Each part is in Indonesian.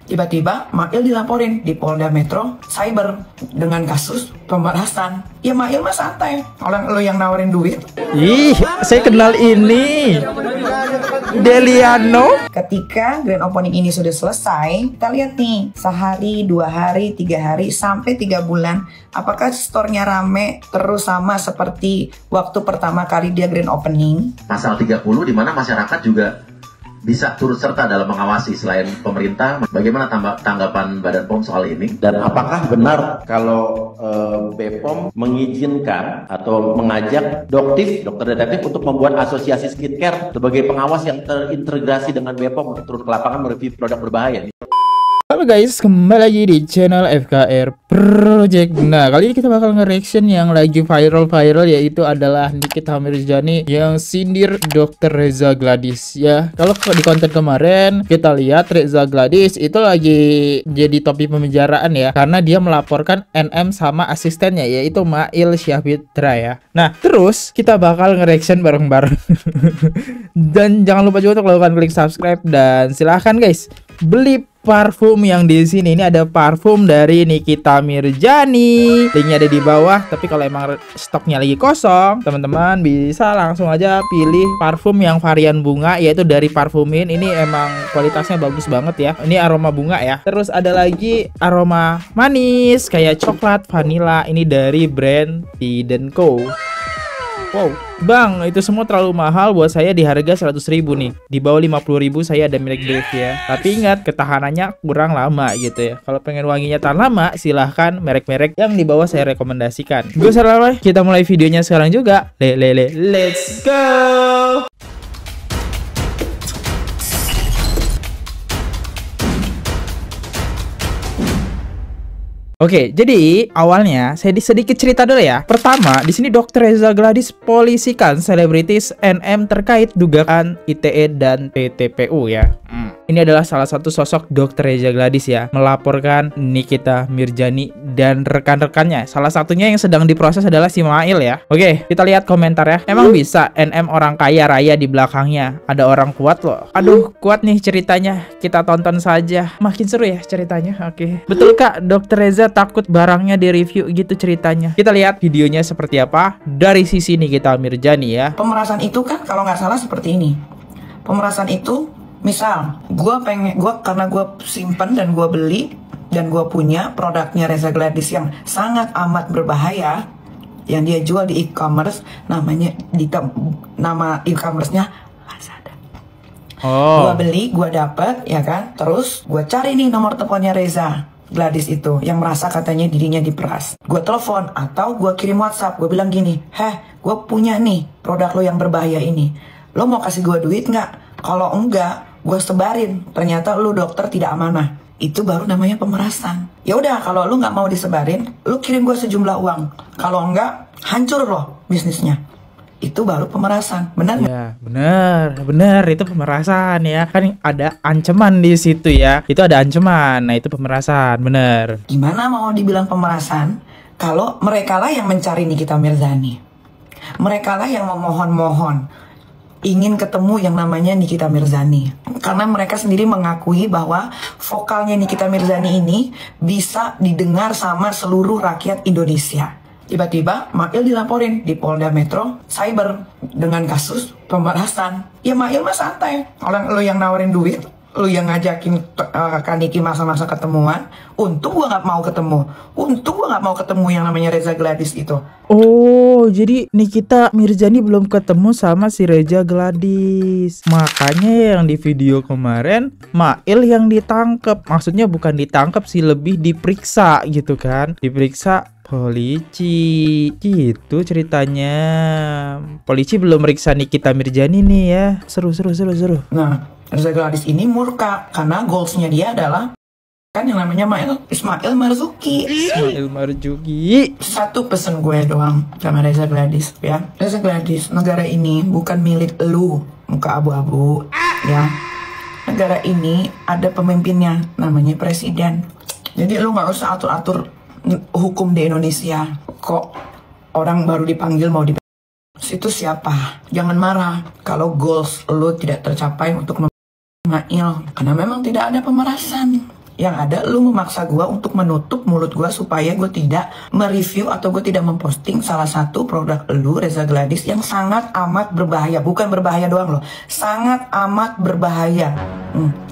Tiba-tiba Mail dilaporin di Polda Metro Cyber dengan kasus pemerasan. Ya Mail mah santai, orang lo yang nawarin duit. Ih, saya kenal ini, Deliano. Ketika grand opening ini sudah selesai, kita lihat nih, sehari, 2 hari, 3 hari, sampai 3 bulan, apakah store-nya rame terus sama seperti waktu pertama kali dia grand opening? Pasal 30 di mana masyarakat juga bisa turut serta dalam mengawasi selain pemerintah. Bagaimana tanggapan Badan POM soal ini? Dan apakah benar kalau BPOM mengizinkan atau mengajak dokter detektif untuk membuat asosiasi skincare sebagai pengawas yang terintegrasi dengan BPOM untuk turun ke lapangan mereview produk berbahaya? Halo guys, kembali lagi di channel FKR Project. Nah, kali ini kita bakal nge-reaction yang lagi viral yaitu adalah Nikita Mirzani yang sindir Dr. Reza Gladys ya. Kalau di konten kemarin kita lihat Reza Gladys itu lagi jadi topik pembicaraan ya, karena dia melaporkan NM sama asistennya yaitu Mail Syahfitra ya. Nah, terus kita bakal nge-reaction bareng-bareng. Dan jangan lupa juga untuk melakukan klik subscribe dan silahkan guys beli parfum yang di sini. Ini ada parfum dari Nikita Mirzani, linknya ada di bawah. Tapi kalau emang stoknya lagi kosong, teman-teman bisa langsung aja pilih parfum yang varian bunga, yaitu dari Parfumin. Ini emang kualitasnya bagus banget ya. Ini aroma bunga ya. Terus ada lagi aroma manis kayak coklat, vanilla. Ini dari brand Eden Co. Wow, bang, itu semua terlalu mahal buat saya di harga 100.000 nih. Di bawah 50.000 saya ada milik Brave ya. Tapi ingat, ketahanannya kurang lama gitu ya. Kalau pengen wanginya tahan lama, silahkan merek-merek yang di bawah saya rekomendasikan. Gue salah, kita mulai videonya sekarang juga. Let's go. Oke, jadi awalnya saya sedikit cerita dulu ya. Pertama, di sini Dr. Reza Gladys polisikan selebritis NM terkait dugaan ITE dan PTPU ya. Ini adalah salah satu sosok Dr. Reza Gladys ya, melaporkan Nikita Mirzani dan rekan-rekannya. Salah satunya yang sedang diproses adalah si Mail ya. Oke, kita lihat komentar ya. Emang bisa NM orang kaya raya di belakangnya ada orang kuat loh. Aduh, kuat nih ceritanya. Kita tonton saja. Makin seru ya ceritanya. Oke. Betul Kak, Dr. Reza takut barangnya direview gitu ceritanya. Kita lihat videonya seperti apa dari sisi Nikita Mirzani ya. Pemerasan itu kan kalau nggak salah seperti ini. Pemerasan itu misal, karena gue simpen dan gue beli dan gue punya produknya Reza Gladys yang sangat amat berbahaya, yang dia jual di e-commerce, nama e-commerce-nya Lazada. Gue beli, gue dapet, ya kan. Terus gue cari nih nomor teleponnya Reza Gladys itu yang merasa katanya dirinya diperas. Gue telepon atau gue kirim WhatsApp, gue bilang gini, gue punya nih produk lo yang berbahaya ini. Lo mau kasih gue duit nggak? Kalau enggak, gue sebarin. Ternyata lu dokter tidak amanah. Itu baru namanya pemerasan. Ya udah, kalau lu nggak mau disebarin, lu kirim gue sejumlah uang. Kalau enggak, hancur loh bisnisnya. Itu baru pemerasan, benar nggak? Ya, benar itu pemerasan ya. Kan ada ancaman di situ ya. Itu ada ancaman. Nah, itu pemerasan, benar. Gimana mau dibilang pemerasan kalau mereka lah yang mencari Nikita Mirzani? Mereka lah yang memohon-mohon ingin ketemu yang namanya Nikita Mirzani. Karena mereka sendiri mengakui bahwa vokalnya Nikita Mirzani ini bisa didengar sama seluruh rakyat Indonesia. Tiba-tiba Mail dilaporin di Polda Metro Cyber dengan kasus pemerasan. Ya Mail mah santai, orang lo yang nawarin duit, lu yang ngajakin Kaniki masa-masa ketemuan. Untung gua nggak mau ketemu. Untung gua nggak mau ketemu yang namanya Reza Gladys itu. Oh, jadi Nikita Mirzani belum ketemu sama si Reza Gladys. Makanya yang di video kemarin Mail yang ditangkap. Maksudnya bukan ditangkap sih, lebih diperiksa gitu kan. Diperiksa polisi gitu ceritanya. Polisi belum meriksa Nikita Mirzani nih ya. Seru. Nah, Reza Gladys ini murka karena goalsnya dia adalah kan yang namanya Ismail Marzuki. Satu pesan gue doang sama Reza Gladys ya. Reza Gladys, negara ini bukan milik lu, muka abu-abu ya. Negara ini ada pemimpinnya, namanya presiden. Jadi lu nggak usah atur-atur hukum di Indonesia. Kok orang baru dipanggil mau itu siapa? Jangan marah kalau goals lu tidak tercapai untuk Mail, karena memang tidak ada pemerasan. Yang ada lu memaksa gue untuk menutup mulut gue supaya gue tidak mereview atau gue tidak memposting salah satu produk lu, Reza Gladys, yang sangat amat berbahaya. Bukan berbahaya doang loh, sangat amat berbahaya.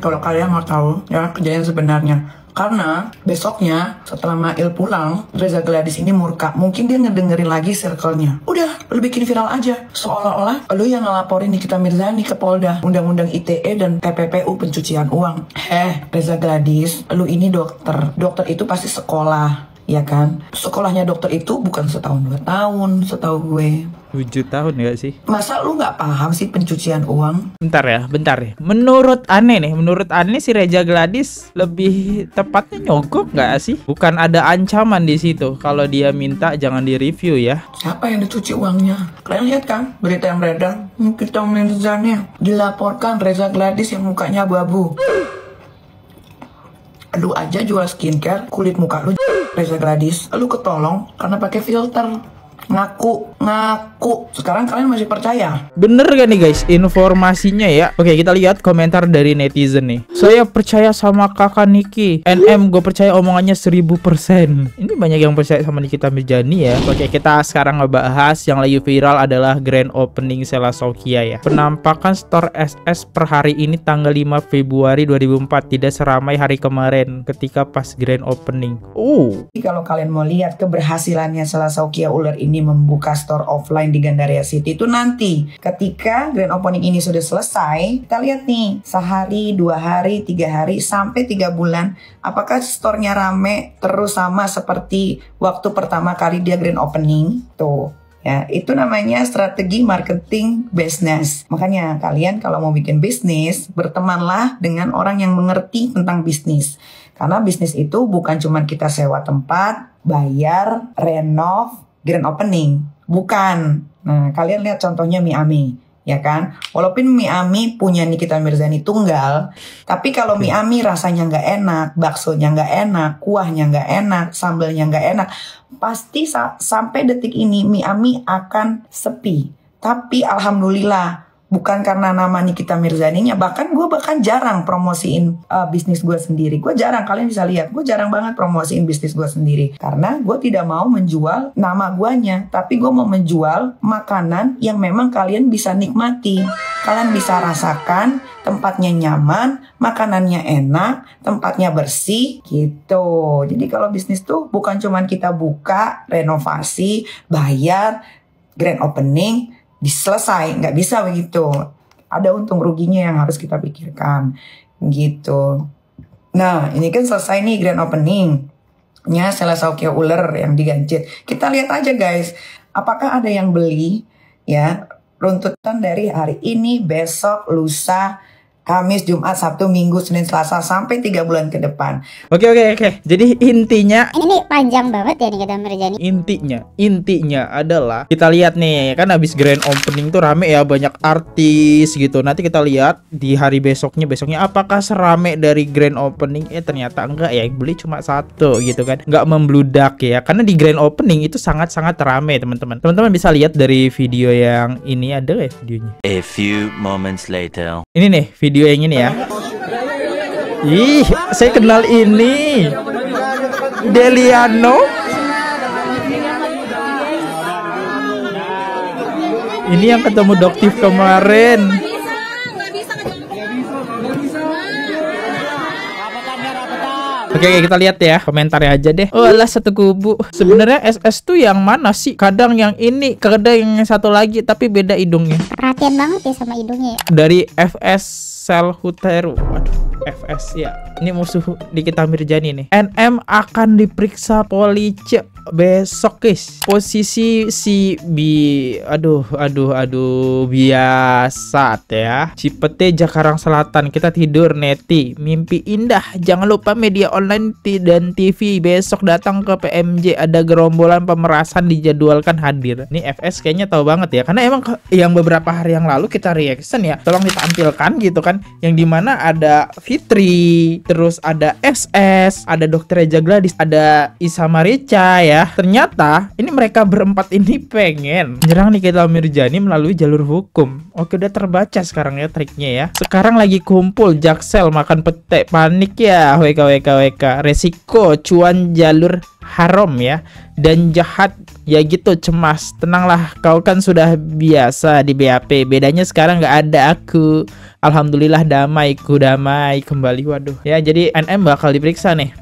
Kalau kalian mau tahu ya kejadian sebenarnya. Karena besoknya setelah Mail pulang, Reza Gladys ini murka. Mungkin dia ngedengerin lagi circle-nya. Udah, lu bikin viral aja. Seolah-olah lu yang ngelaporin Nikita Mirzani ke Polda. Undang-undang ITE dan TPPU pencucian uang. Reza Gladys, lu ini dokter. Dokter itu pasti sekolah, ya kan? Sekolahnya dokter itu bukan setahun 2 tahun, setahu gue. 7 tahun gak sih? Masa lu nggak paham sih pencucian uang? Bentar ya. Menurut Ane si Reza Gladys lebih tepatnya nyogok nggak sih? Bukan ada ancaman di situ. Kalau dia minta jangan di-review ya. Siapa yang dicuci uangnya? Kalian lihat kan berita yang beredar? Nikita Mirzani dilaporkan Reza Gladys yang mukanya abu-abu. Lu aja jual skincare, kulit muka lu Reza Gladys, lu ketolong karena pakai filter. Ngaku. Sekarang kalian masih percaya? Bener gak nih guys informasinya ya? Oke, kita lihat komentar dari netizen nih. Saya percaya sama kakak Niki. NM gue percaya omongannya 1000%. Ini banyak yang percaya sama Nikita Mirzani ya. Oke, kita sekarang ngebahas yang lagi viral adalah grand opening Sela Saukia ya. Penampakan store SS per hari ini tanggal 5 Februari 2004 tidak seramai hari kemarin ketika pas grand opening. Kalau kalian mau lihat keberhasilannya Sela Saukia Ular ini membuka store offline di Gandaria City itu nanti ketika grand opening ini sudah selesai, kita lihat nih sehari, 2 hari, 3 hari sampai 3 bulan apakah store-nya rame terus sama seperti waktu pertama kali dia grand opening. Tuh ya, itu namanya strategi marketing business. Makanya kalian kalau mau bikin bisnis, bertemanlah dengan orang yang mengerti tentang bisnis. Karena bisnis itu bukan cuma kita sewa tempat, bayar, renov, grand opening. Bukan. Nah, kalian lihat contohnya Miami, ya kan? Walaupun Miami punya Nikita Mirzani tunggal, tapi kalau Miami rasanya nggak enak, baksonya nggak enak, kuahnya nggak enak, sambelnya nggak enak, pasti sampai detik ini Miami akan sepi. Tapi alhamdulillah, bukan karena nama Nikita Mirzaninya, bahkan gue jarang promosiin bisnis gue sendiri. Gue jarang, kalian bisa lihat, gue jarang banget promosiin bisnis gue sendiri. Karena gue tidak mau menjual nama guanya, tapi gue mau menjual makanan yang memang kalian bisa nikmati. Kalian bisa rasakan, tempatnya nyaman, makanannya enak, tempatnya bersih, gitu. Jadi kalau bisnis tuh bukan cuman kita buka, renovasi, bayar, grand opening, diselesai, nggak bisa begitu. Ada untung ruginya yang harus kita pikirkan gitu. Nah, ini kan selesai nih grand openingnya Sela Saukia Ular yang digancit. Kita lihat aja guys, apakah ada yang beli ya runtutan dari hari ini, besok, lusa, Kamis, Jumat, Sabtu, Minggu, Senin, Selasa sampai 3 bulan ke depan. Oke. Jadi intinya ini panjang banget ya Nikita Mirzani. Intinya adalah kita lihat nih kan habis grand opening tuh rame ya, banyak artis gitu. Nanti kita lihat di hari besoknya apakah serame dari grand opening? Ternyata enggak ya, yang beli cuma 1 gitu kan. Enggak membludak ya. Karena di grand opening itu sangat-sangat rame, teman-teman. Teman-teman bisa lihat dari video yang ini, ada ya videonya. A few moments later. Ini nih video yang ini ya. Ih, saya kenal ini. Deliano. Ini yang ketemu Doktif kemarin. Oke, kita lihat ya komentarnya aja deh. Oh alah, satu kubu. Sebenarnya SS tuh yang mana sih? Kadang yang ini, kadang yang satu lagi, tapi beda hidungnya. Perhatian banget ya sama hidungnya ya. Dari FS Selhuteru. Waduh, FS ya. Ini musuh Nikita Mirzani nih. NM akan diperiksa polisi besok guys. Posisi si aduh biasa ya. Cipete Jakarta Selatan. Kita tidur neti. Mimpi indah. Jangan lupa media online dan TV besok datang ke PMJ. Ada gerombolan pemerasan dijadwalkan hadir. Ini FS kayaknya tahu banget ya. Karena emang yang beberapa hari yang lalu kita reaction ya. Tolong ditampilkan gitu kan. Yang dimana ada Fitri, terus ada SS, ada Dr. Reza Gladys, ada Isa Marica ya. Ternyata ini mereka berempat ini pengen menyerang Nikita Mirzani melalui jalur hukum. Oke, udah terbaca sekarang ya triknya ya. Sekarang lagi kumpul Jaksel makan petek, panik ya, WK. Resiko cuan jalur haram ya, dan jahat ya gitu, cemas. Tenanglah, kau kan sudah biasa di BAP. Bedanya sekarang nggak ada aku. Alhamdulillah damai kembali. Waduh ya, jadi NM bakal diperiksa nih.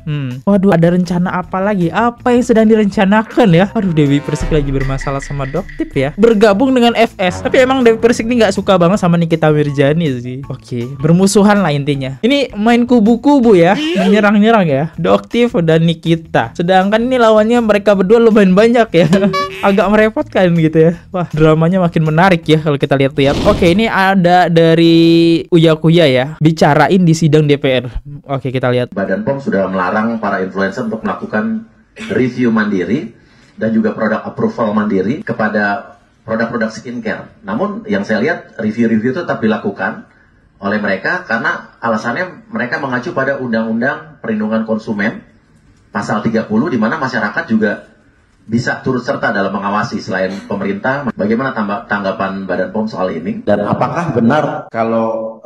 Waduh, ada rencana apa lagi? Apa yang sedang direncanakan ya? Aduh, Dewi Persik lagi bermasalah sama Doktif ya, bergabung dengan FS. Tapi emang Dewi Persik ini nggak suka banget sama Nikita Mirzani sih. Oke, bermusuhan lah intinya. Ini main kubu-kubu ya, menyerang-nyerang ya, Doktif dan Nikita. Sedangkan ini lawannya mereka berdua lumayan banyak ya. Agak merepotkan gitu ya. Wah, dramanya makin menarik ya kalau kita lihat-lihat. Oke, ini ada dari Uya Kuya ya, bicarain di sidang DPR. Oke, kita lihat. Badan POM sudah melarang para influencer untuk melakukan review mandiri dan juga produk approval mandiri kepada produk-produk skincare. Namun yang saya lihat review-review itu tetap dilakukan oleh mereka karena alasannya mereka mengacu pada Undang-Undang Perlindungan Konsumen pasal 30, di mana masyarakat juga bisa turut serta dalam mengawasi selain pemerintah. Bagaimana tanggapan Badan POM soal ini? Dan apakah benar kalau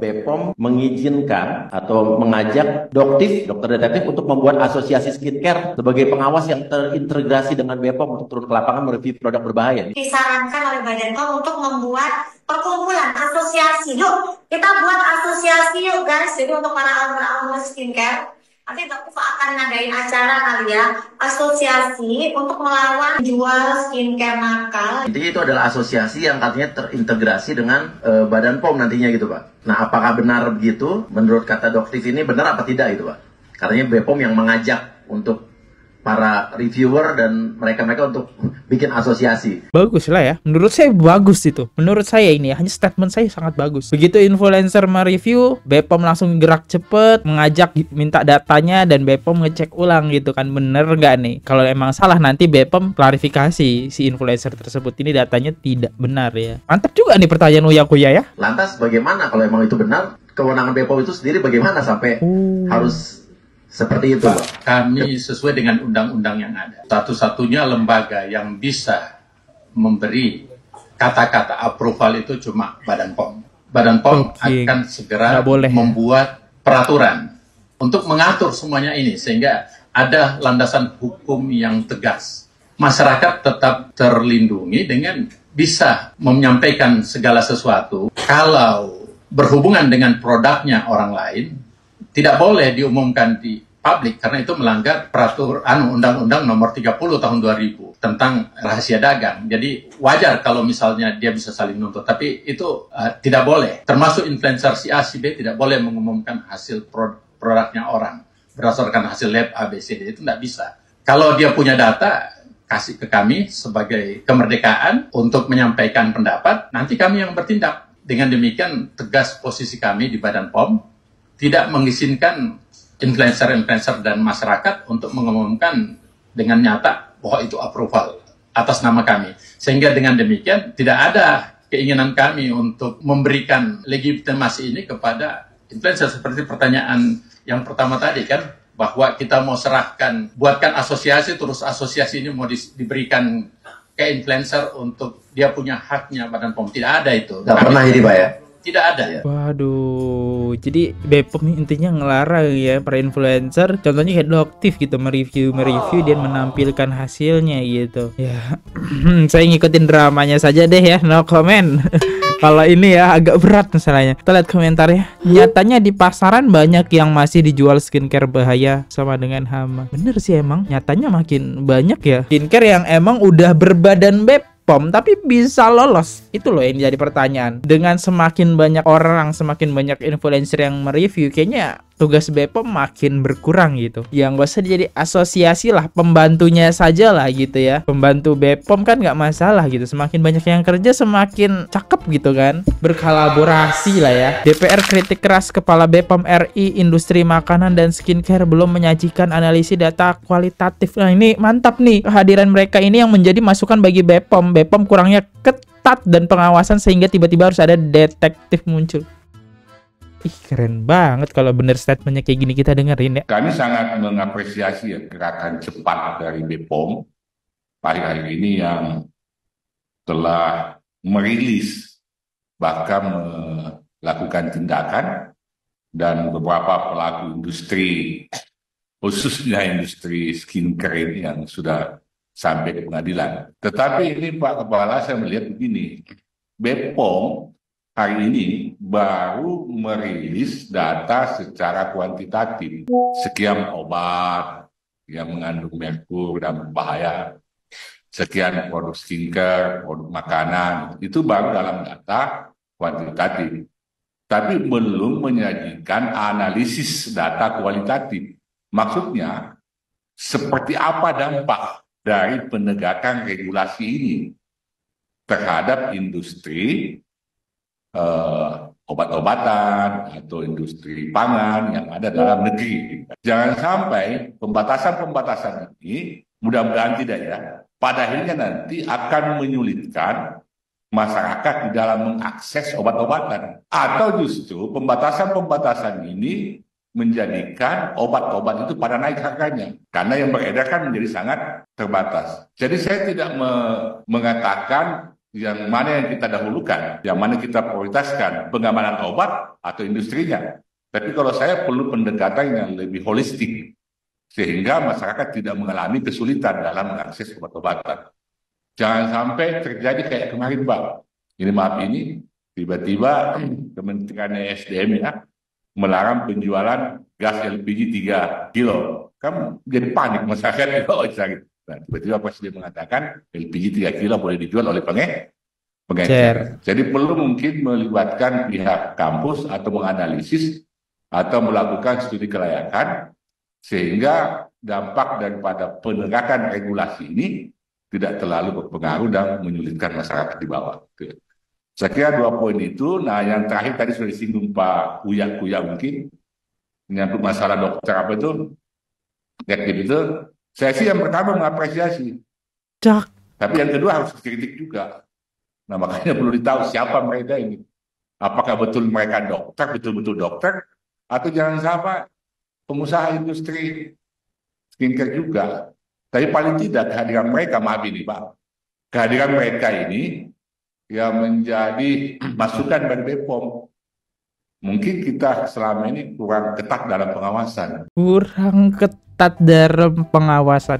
BPOM mengizinkan atau mengajak dokter detektif untuk membuat asosiasi skincare sebagai pengawas yang terintegrasi dengan BPOM untuk turun ke lapangan mereview produk berbahaya? Disarankan oleh Badan POM untuk membuat perkumpulan asosiasi. Yuk, kita buat asosiasi yuk guys. Jadi untuk para owner skincare, nanti Dokter akan ngadain acara kali ya, asosiasi untuk melawan jual skincare nakal. Intinya itu adalah asosiasi yang katanya terintegrasi dengan Badan POM nantinya gitu Pak. Nah, apakah benar begitu? Menurut kata Doktif ini benar apa tidak itu Pak? Katanya BPOM yang mengajak untuk para reviewer dan mereka-mereka untuk bikin asosiasi. Bagus lah ya, menurut saya bagus itu. Menurut saya ini ya, hanya statement saya sangat bagus. Begitu influencer mereview, BPOM langsung gerak cepet, mengajak minta datanya dan BPOM ngecek ulang gitu kan, bener nggak nih? Kalau emang salah nanti BPOM klarifikasi si influencer tersebut ini datanya tidak benar ya. Mantap juga nih pertanyaan Uya Kuya ya. Lantas bagaimana kalau emang itu benar? Kewenangan BPOM itu sendiri bagaimana sampai harus seperti itu, Pak? Kami sesuai dengan undang-undang yang ada. Satu-satunya lembaga yang bisa memberi kata-kata approval itu cuma Badan POM. Badan POM akan segera membuat peraturan untuk mengatur semuanya ini sehingga ada landasan hukum yang tegas. Masyarakat tetap terlindungi dengan bisa menyampaikan segala sesuatu. Kalau berhubungan dengan produknya orang lain, tidak boleh diumumkan di publik karena itu melanggar peraturan Undang-Undang Nomor 30 Tahun 2000 tentang rahasia dagang. Jadi wajar kalau misalnya dia bisa saling nuntut, tapi itu tidak boleh. Termasuk influencer si A, si B tidak boleh mengumumkan hasil produknya orang berdasarkan hasil lab A, B, C, D. Itu tidak bisa. Kalau dia punya data, kasih ke kami sebagai kemerdekaan untuk menyampaikan pendapat, nanti kami yang bertindak. Dengan demikian tegas posisi kami di Badan POM, tidak mengizinkan influencer-influencer dan masyarakat untuk mengumumkan dengan nyata bahwa itu approval atas nama kami. Sehingga dengan demikian tidak ada keinginan kami untuk memberikan legitimasi ini kepada influencer. Seperti pertanyaan yang pertama tadi kan, bahwa kita mau serahkan, buatkan asosiasi, terus asosiasi ini mau diberikan ke influencer untuk dia punya haknya Badan POM. Tidak ada itu. Tidak pernah ini Pak ya? Tidak ada. Waduh, jadi BPOM intinya ngelarang ya para influencer, contohnya kayak Doktif gitu, mereview dan menampilkan hasilnya gitu. Ya, saya ngikutin dramanya saja deh ya, no comment. Kalau ini ya agak berat masalahnya. Kita lihat komentarnya. Nyatanya di pasaran banyak yang masih dijual skincare bahaya sama dengan hama. Bener sih emang, nyatanya makin banyak ya skincare yang emang udah berbadan BPOM tapi bisa lolos. Itu loh yang jadi pertanyaan. Dengan semakin banyak orang, semakin banyak influencer yang mereview, kayaknya tugas BPOM makin berkurang gitu. Yang gak usah jadi asosiasi lah, pembantunya saja lah gitu ya. Pembantu BPOM kan nggak masalah gitu. Semakin banyak yang kerja semakin cakep gitu kan. Berkolaborasi lah ya. DPR kritik keras Kepala BPOM RI Industri Makanan dan Skincare belum menyajikan analisis data kualitatif. Nah ini mantap nih, kehadiran mereka ini yang menjadi masukan bagi BPOM. BPOM kurangnya ketat dan pengawasan sehingga tiba-tiba harus ada detektif muncul. Ih, keren banget kalau bener statementnya kayak gini, kita dengerin ya. Kami sangat mengapresiasi ya gerakan cepat dari BPOM hari-hari ini yang telah merilis bahkan melakukan tindakan, dan beberapa pelaku industri, khususnya industri skincare ini yang sudah sampai ke pengadilan. Tetapi ini Pak Kepala, saya melihat begini, BPOM hari ini baru merilis data secara kuantitatif. Sekian obat yang mengandung merkur dan berbahaya, sekian produk skincare, produk makanan, itu baru dalam data kuantitatif. Tapi belum menyajikan analisis data kualitatif. Maksudnya, seperti apa dampak dari penegakan regulasi ini terhadap industri obat-obatan atau industri pangan yang ada dalam negeri. Jangan sampai pembatasan-pembatasan ini, mudah-mudahan tidak ya, pada akhirnya nanti akan menyulitkan masyarakat di dalam mengakses obat-obatan. Atau justru pembatasan-pembatasan ini menjadikan obat-obat itu pada naik harganya. Karena yang beredar kan menjadi sangat terbatas. Jadi saya tidak mengatakan yang mana yang kita dahulukan, yang mana kita prioritaskan, pengamanan obat atau industrinya. Tapi kalau saya perlu pendekatan yang lebih holistik, sehingga masyarakat tidak mengalami kesulitan dalam mengakses obat-obatan. Jangan sampai terjadi kayak kemarin, Pak. Ini maaf ini, tiba-tiba Kementerian SDM ya, melarang penjualan gas LPG 3 kilo. Kan jadi panik masyarakat kalau cari. Nah, tiba-tiba Presiden mengatakan LPG 3 kilo boleh dijual oleh pengecer. Jadi perlu mungkin melibatkan pihak kampus atau menganalisis atau melakukan studi kelayakan sehingga dampak daripada penegakan regulasi ini tidak terlalu berpengaruh dan menyulitkan masyarakat di bawah. Saya kira 2 poin itu. Nah, yang terakhir tadi sudah disinggung Pak Kuya mungkin menyangkut masalah dokter apa itu, detektif itu. Saya sih yang pertama mengapresiasi. Tapi yang kedua harus kritik juga. Nah, makanya perlu ditahu siapa mereka ini. Apakah betul mereka dokter, betul-betul dokter, atau jangan sampai pengusaha industri skincare juga. Tapi paling tidak kehadiran mereka, maaf ini Pak, kehadiran mereka ini yang menjadi masukan dari BPOM. Mungkin kita selama ini kurang ketat dalam pengawasan.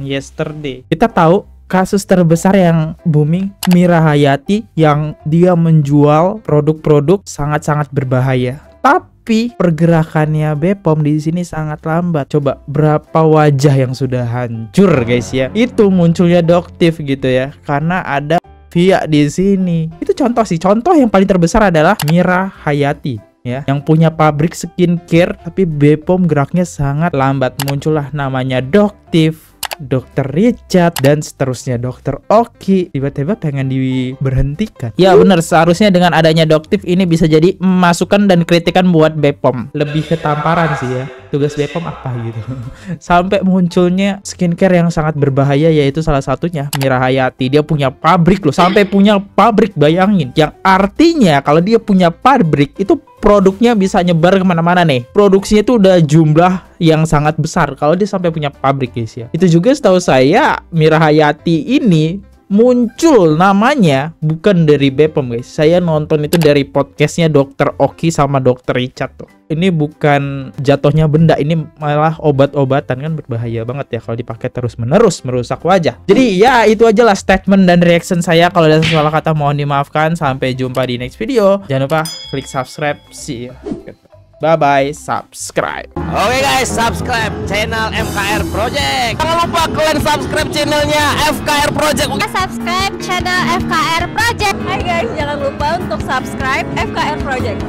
Yesterday kita tahu kasus terbesar yang booming Mira Hayati yang dia menjual produk-produk sangat-sangat berbahaya. Tapi pergerakannya BPOM di sini sangat lambat. Coba berapa wajah yang sudah hancur guys ya. Itu munculnya Doktif gitu ya. Karena ada Via di sini. Itu contoh sih. Contoh yang paling terbesar adalah Mira Hayati ya, yang punya pabrik skincare tapi BPOM geraknya sangat lambat. Muncullah namanya Doktif, Dr. Richard, dan seterusnya Dr. Oki. Tiba-tiba pengen diberhentikan. Ya benar, seharusnya dengan adanya Doktif ini bisa jadi masukan dan kritikan buat BPOM. Lebih ke tamparan sih ya, tugas BPOM apa gitu. Sampai munculnya skincare yang sangat berbahaya, yaitu salah satunya Mira Hayati. Dia punya pabrik loh, sampai punya pabrik, bayangin. Yang artinya kalau dia punya pabrik itu produknya bisa nyebar kemana-mana nih. Produksinya itu udah jumlah yang sangat besar kalau dia sampai punya pabrik guys ya. Itu juga setahu saya Mira Hayati ini muncul namanya bukan dari BPOM guys. Saya nonton itu dari podcastnya Dr. Oki sama Dr. Richard tuh. Ini bukan jatuhnya benda, ini malah obat-obatan, kan berbahaya banget ya kalau dipakai terus-menerus, merusak wajah. Jadi ya itu aja lah statement dan reaction saya. Kalau ada salah kata mohon dimaafkan. Sampai jumpa di next video. Jangan lupa klik subscribe. See you. Bye-bye, subscribe. Oke guys, subscribe channel FKR Project. Jangan lupa kalian subscribe channelnya FKR Project. Subscribe channel FKR Project. Hai guys, jangan lupa untuk subscribe FKR Project.